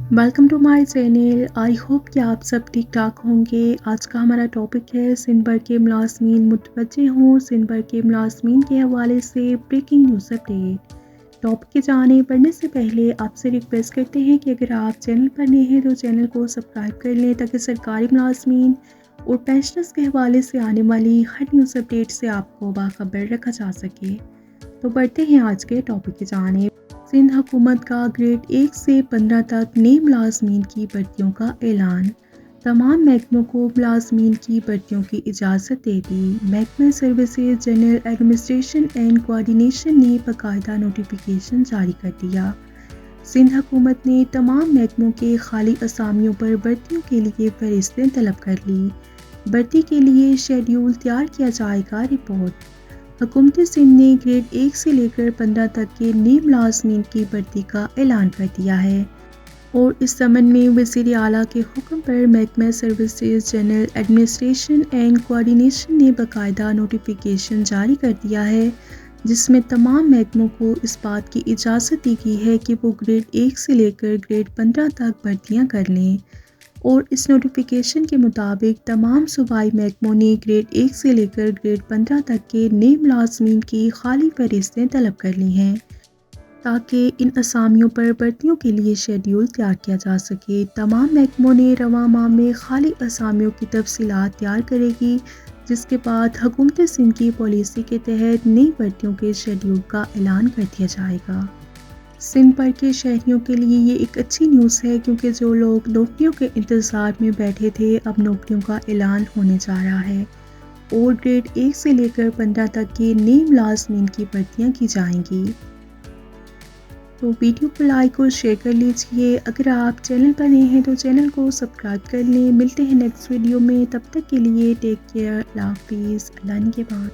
Welcome to my channel. I hope कि आप सब ठीक ठाक होंगे। आज का हमारा टॉपिक है सिंध भर के मुलाजमीन मुतवज्जे हों। सिंध भर के मुलाजमीन के हवाले से ब्रेकिंग न्यूज़ अपडेट। टॉपिक के जाने पढ़ने से पहले आपसे रिक्वेस्ट करते हैं कि अगर आप चैनल पर नए हैं तो चैनल को सब्सक्राइब कर लें ताकि सरकारी मुलाजमीन और पेंशनर्स के हवाले से आने वाली हर न्यूज़ अपडेट से आपको बाखबर रखा जा सके। तो बढ़ते हैं आज के टॉपिक की जानिब। सिंध हुकूमत का ग्रेड 1 से 15 तक नए मुलाजमीन की भर्तियों का ऐलान। तमाम महकमों को मुलाजमीन की भर्तियों की इजाज़त दे दी। महकमा services general administration and coordination ने बाकायदा नोटिफिकेशन जारी कर दिया। सिंध हुकूमत ने तमाम महकमों के खाली असामियों पर भर्तियों के लिए फहरिस्तें तलब कर ली। भर्ती के लिए शेड्यूल तैयार किया जाएगा। रिपोर्ट। हुकूमत सिंध ने ग्रेड 1 से लेकर 15 तक के नए मुलाजमीन की भर्ती का ऐलान कर दिया है और इस संबंध में वज़ीर आला के हुक्म पर महकमा services general administration and coordination ने बाकायदा नोटिफिकेशन जारी कर दिया है, जिसमें तमाम महकमों को इस बात की इजाज़त दी गई है कि वो ग्रेड 1 से लेकर ग्रेड 15 तक भर्तियाँ कर लें। और इस नोटिफिकेशन के मुताबिक तमाम सूबाई महकमों ने ग्रेड 1 से लेकर ग्रेड 15 तक के नए मुलाजमीन की खाली फहरिस्तें तलब कर ली हैं ताकि इन असामियों पर भर्तियों के लिए शेड्यूल तैयार किया जा सके। तमाम महकमों ने रवां माह में खाली असामियों की तफसीलात तैयार करेगी, जिसके बाद हुकूमत सिंध की पॉलिसी के तहत नई भर्तियों के शेड्यूल का ऐलान कर दिया जाएगा। सिंध भर के शहरियों के लिए ये एक अच्छी न्यूज़ है, क्योंकि जो लोग नौकरियों के इंतज़ार में बैठे थे अब नौकरियों का ऐलान होने जा रहा है और ग्रेड 1 से लेकर 15 तक के नए मुलाजमीन की भर्तियाँ की जाएंगी। तो वीडियो को लाइक और शेयर कर लीजिए। अगर आप चैनल पर नए हैं तो चैनल को सब्सक्राइब कर लें। मिलते हैं नेक्स्ट वीडियो में, तब तक के लिए टेक केयर। अल्लाह हाफिज़। अल्लाह के बाद।